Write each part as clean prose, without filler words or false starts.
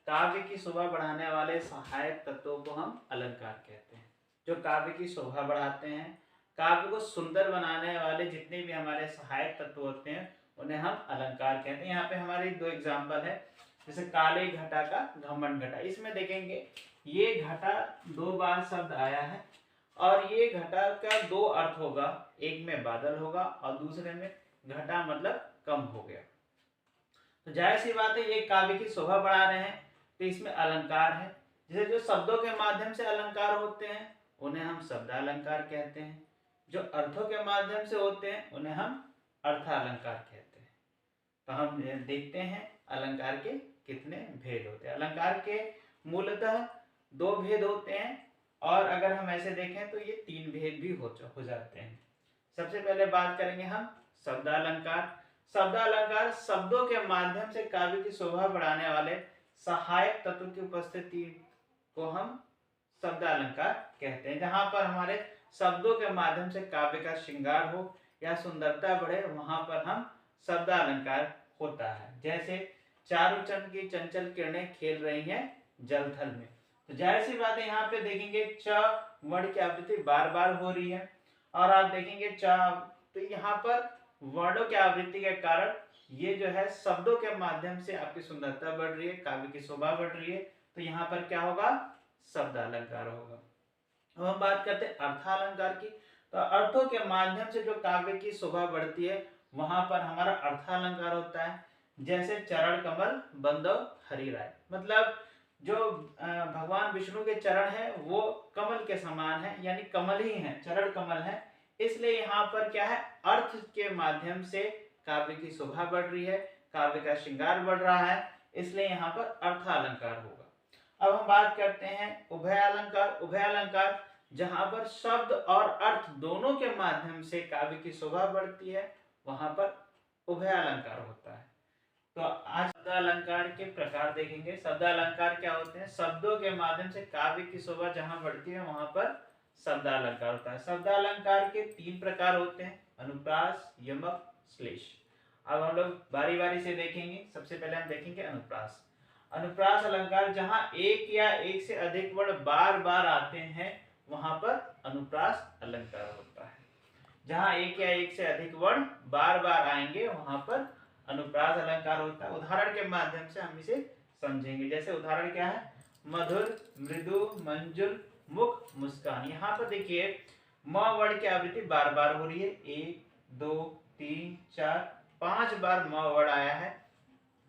काव्य की शोभा बढ़ाने वाले सहायक तत्वों को हम अलंकार कहते हैं। जो काव्य की शोभा बढ़ाते हैं, काव्य को सुंदर बनाने वाले जितने भी हमारे सहायक तत्व होते हैं उन्हें हम अलंकार कहते हैं। यहाँ पे हमारी दो एग्जाम्पल है, जैसे काले घटा का घमंड घटा। इसमें देखेंगे ये घटा दो बार शब्द आया है और ये घटा का दो अर्थ होगा, एक में बादल होगा और दूसरे में घटा मतलब कम हो गया। तो जाहिर सी बात है ये काव्य की शोभा बढ़ा रहे हैं, तो इसमें अलंकार है। जैसे जो शब्दों के माध्यम से अलंकार होते हैं उन्हें हम शब्दालंकार कहते हैं, जो अर्थों के माध्यम से होते हैं उन्हें हम अर्थालंकार कहते हैं। तो हम देखते हैं अलंकार के कितने भेद होते हैं। अलंकार के मूलतः दो भेद होते हैं और अगर हम ऐसे देखें तो ये तीन भेद भी हो जाते हैं। सबसे पहले बात करेंगे हम शब्दालंकार। शब्दालंकार शब्दों के माध्यम से काव्य की शोभा बढ़ाने वाले सहायक तत्व की उपस्थिति को हम शब्दालंकार कहते हैं। जहां पर हमारे शब्दों के माध्यम से काव्य का श्रृंगार हो या सुंदरता बढ़े वहां पर हम शब्दालंकार होता है। जैसे चारू चंद की चंचल किरणें खेल रही हैं जल थल में। तो जाहिर सी बात है यहाँ पे देखेंगे च वर्ण की आवृत्ति बार बार हो रही है और आप देखेंगे च, तो यहाँ पर वर्णों की आवृत्ति के कारण ये जो है शब्दों के माध्यम से आपकी सुंदरता बढ़ रही है, काव्य की शोभा बढ़ रही है। तो यहाँ पर क्या होगा, शब्दालंकार होगा। अब हम बात करते हैं अर्थालंकार की। तो अर्थों के माध्यम से जो काव्य की शोभा बढ़ती है वहां पर हमारा अर्थालंकार होता है। जैसे चरण कमल बंदव हरि राय, मतलब जो भगवान विष्णु के चरण है वो कमल के समान है, यानी कमल ही है, चरण कमल है। इसलिए यहाँ पर क्या है, अर्थ के माध्यम से काव्य की शोभा बढ़ रही है, काव्य का श्रृंगार बढ़ रहा है, इसलिए यहाँ पर अर्थालंकार होगा। अब हम बात करते हैं उभयालंकार। उभयालंकार जहां पर शब्द और अर्थ दोनों के माध्यम से काव्य की शोभा बढ़ती है वहां पर उभयालंकार होता है। तो आज शब्दालंकार के प्रकार देखेंगे। शब्दालंकार क्या होते हैं, शब्दों के माध्यम से काव्य की शोभा जहां बढ़ती है वहां पर शब्दालंकार होता है। शब्दालंकार के तीन प्रकार होते हैं, अनुप्रास, यमक, श्लेष। अब हम लोग बारी बारी से देखेंगे। सबसे पहले हम देखेंगे अनुप्रास। अनुप्रास अलंकार जहां एक या एक से अधिक वर्ण बार बार आते हैं वहां पर अनुप्रास अलंकार होता है। जहां एक या एक से अधिक वर्ण बार बार आएंगे वहां पर अनुप्रास अलंकार होता है। उदाहरण के माध्यम से हम इसे समझेंगे। जैसे उदाहरण क्या है, मधुर, मृदु, मंजुल, मुख, मुस्कान। यहाँ पर देखिए म वर्ण की आवृत्ति बार बार हो रही है, 1 2 3 4 5 बार म वर्ण आया है,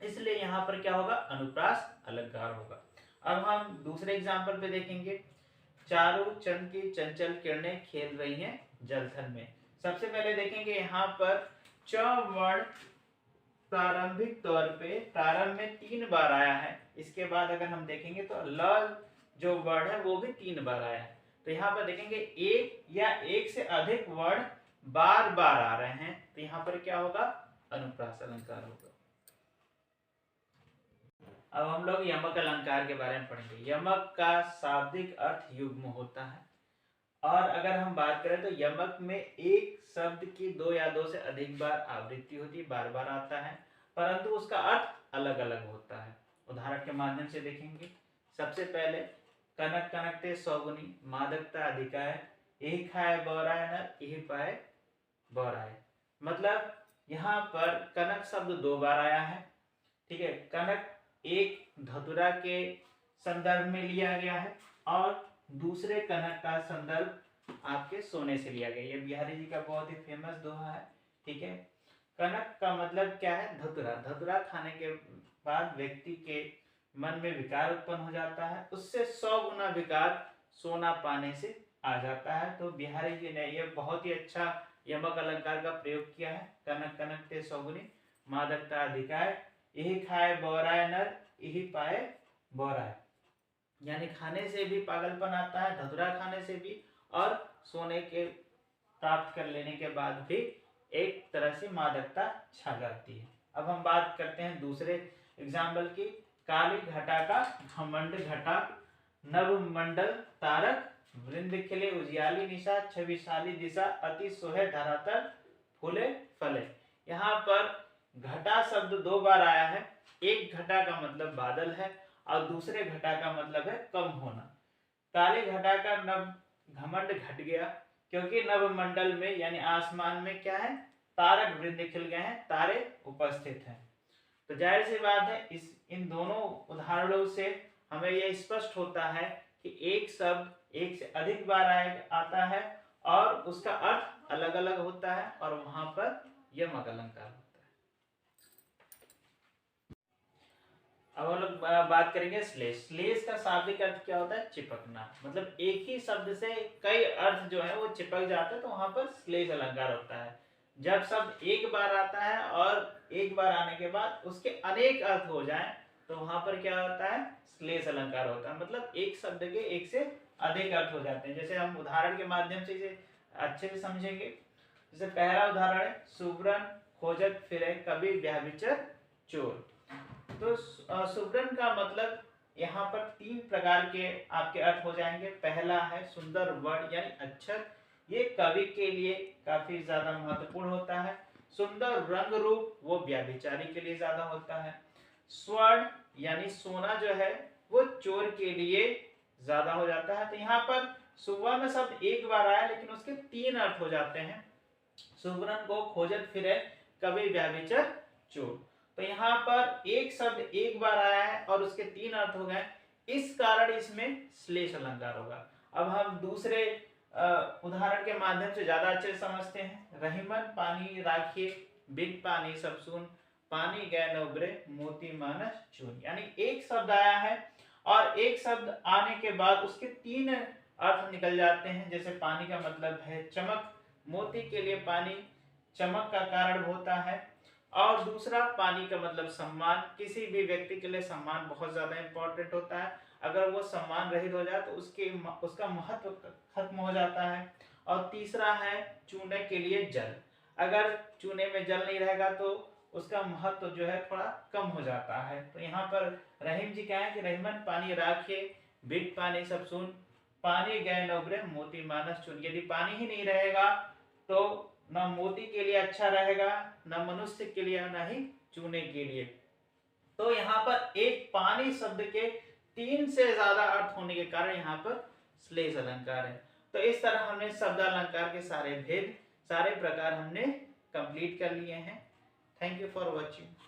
इसलिए यहाँ पर क्या होगा, अनुप्रास अलंकार होगा। अब हम दूसरे एग्जाम्पल पे देखेंगे। चारू चंद की चंचल किरणें खेल रही हैं जलथल में। सबसे पहले देखेंगे यहाँ पर च वर्ण प्रारंभिक तौर पे प्रारंभ में 3 बार आया है। इसके बाद अगर हम देखेंगे तो ल जो वर्ण है वो भी 3 बार आया है। तो यहाँ पर देखेंगे एक या एक से अधिक वर्ण बार बार आ रहे हैं, तो यहाँ पर क्या होगा, अनुप्रास अलंकार होगा। अब हम लोग यमक अलंकार के बारे में पढ़ेंगे। यमक का शाब्दिक अर्थ युग्म होता है और अगर हम बात करें तो यमक में एक शब्द की 2 या 2 से अधिक बार आवृत्ति होती है, बार बार आता है, परंतु उसका अर्थ अलग अलग होता है। उदाहरण के माध्यम से देखेंगे। सबसे पहले कनक कनकते सौगुनी, मादकता अधिकाय, यही खाए बौराय नर, यही पाए बौराय। मतलब यहाँ पर कनक शब्द 2 बार आया है, ठीक है। कनक एक धतुरा के संदर्भ में लिया गया है और दूसरे कनक का संदर्भ आपके सोने से लिया गया। ये बिहारी जी का बहुत ही फेमस दोहा है, ठीक है। कनक का मतलब क्या है, धतुरा। धतुरा खाने के बाद व्यक्ति के मन में विकार उत्पन्न हो जाता है, उससे 100 गुना विकार सोना पाने से आ जाता है। तो बिहारी जी ने यह बहुत ही अच्छा यमक अलंकार का प्रयोग किया है। कनक कनकते सौगुनी, मादकता अधिकाय, यही खाए बौराय नर, यही पाए बौराय। यानी खाने से भी पागलपन आता है, धतुरा खाने से भी, और सोने के प्राप्त कर लेने के बाद भी एक तरह से मादकता छा जाती है। अब हम बात करते हैं दूसरे एग्जाम्पल की। काली घटा का घमंड घटा, नभ मंडल तारक, वृंद खिले उजियाली निशा, छविशाली दिशा, अति सोहे धरातल, फूले फले। यहाँ पर घटा शब्द 2 बार आया है। एक घटा का मतलब बादल है और दूसरे घटा का मतलब है कम होना। काले घटा का नभ घमंड घट गया, क्योंकि नभमंडल में यानी आसमान में क्या है, तारक वृंद खिल गए हैं, तारे उपस्थित हैं। तो जाहिर सी बात है इन दोनों उदाहरणों से हमें यह स्पष्ट होता है कि एक शब्द एक से अधिक बार आता है और उसका अर्थ अलग अलग होता है और वहां पर यमक अलंकार होता है। अब हम लोग बात करेंगे श्लेष। श्लेष का शाब्दिक अर्थ क्या होता है, चिपकना। मतलब एक ही शब्द से कई अर्थ जो है वो चिपक जाते हैं, तो वहां पर श्लेष अलंकार होता है। जब शब्द एक बार आता है और एक बार आने के बाद उसके अनेक अर्थ हो जाएं, तो वहां पर क्या होता है, श्लेष अलंकार होता है। मतलब एक शब्द के एक से अधिक अर्थ हो जाते हैं। जैसे हम उदाहरण के माध्यम से इसे अच्छे से समझेंगे। जैसे पहला उदाहरण है, सुब्रन खोजत फिरे कभी व्याभिचर चोर। तो सुब्रन का मतलब यहाँ पर 3 प्रकार के आपके अर्थ हो जाएंगे। पहला है सुंदर वर्ण यानी अक्षर, ये कवि के लिए काफी ज्यादा महत्वपूर्ण होता है। सुंदर रंग रूप, वो व्याभिचारी के लिए ज्यादा होता है। स्वर्ण यानी सोना जो है वो चोर के लिए ज्यादा हो जाता है। तो यहाँ पर सुवर्ण शब्द एक बार आया लेकिन उसके 3 अर्थ हो जाते हैं। सुवर्ण को खोजत फिरे कभी व्याभिचर चोर। तो यहाँ पर एक शब्द एक बार आया है और उसके 3 अर्थ हो गए, इस कारण इसमें श्लेष अलंकार होगा। अब हम दूसरे उदाहरण के माध्यम से ज्यादा अच्छे से समझते हैं। रहीमन पानी राखिए बिन पानी सब सुन, पानी गए न उबरे मोती मानस चून। यानी एक शब्द आया है और एक शब्द आने के बाद उसके 3 अर्थ निकल जाते हैं। जैसे पानी का मतलब है चमक, मोती के लिए पानी चमक का कारण होता है, और दूसरा पानी का मतलब सम्मान। किसी भी व्यक्ति के लिए सम्मान बहुत ज्यादा इंपॉर्टेंट होता है। अगर वो सम्मान रहित हो जाए तो उसका महत्व खत्म हो जाता है। और तीसरा है चूने के लिए जल। अगर चूने में जल नहीं रहेगा तो उसका महत्व जो है थोड़ा कम हो जाता है। तो यहाँ पर रहीम जी क्या है कि रहीमन पानी राखे बिन पानी सब सुन, पानी गए न उबरे मोती मानस चून। यदि पानी ही नहीं रहेगा तो न मोती के लिए अच्छा रहेगा, न मनुष्य के लिए, न ही चूने के लिए। तो यहाँ पर एक पानी शब्द के 3 से ज्यादा अर्थ होने के कारण यहाँ पर श्लेष अलंकार है। तो इस तरह हमने शब्द अलंकार के सारे भेद, सारे प्रकार हमने कंप्लीट कर लिए हैं। Thank you for watching.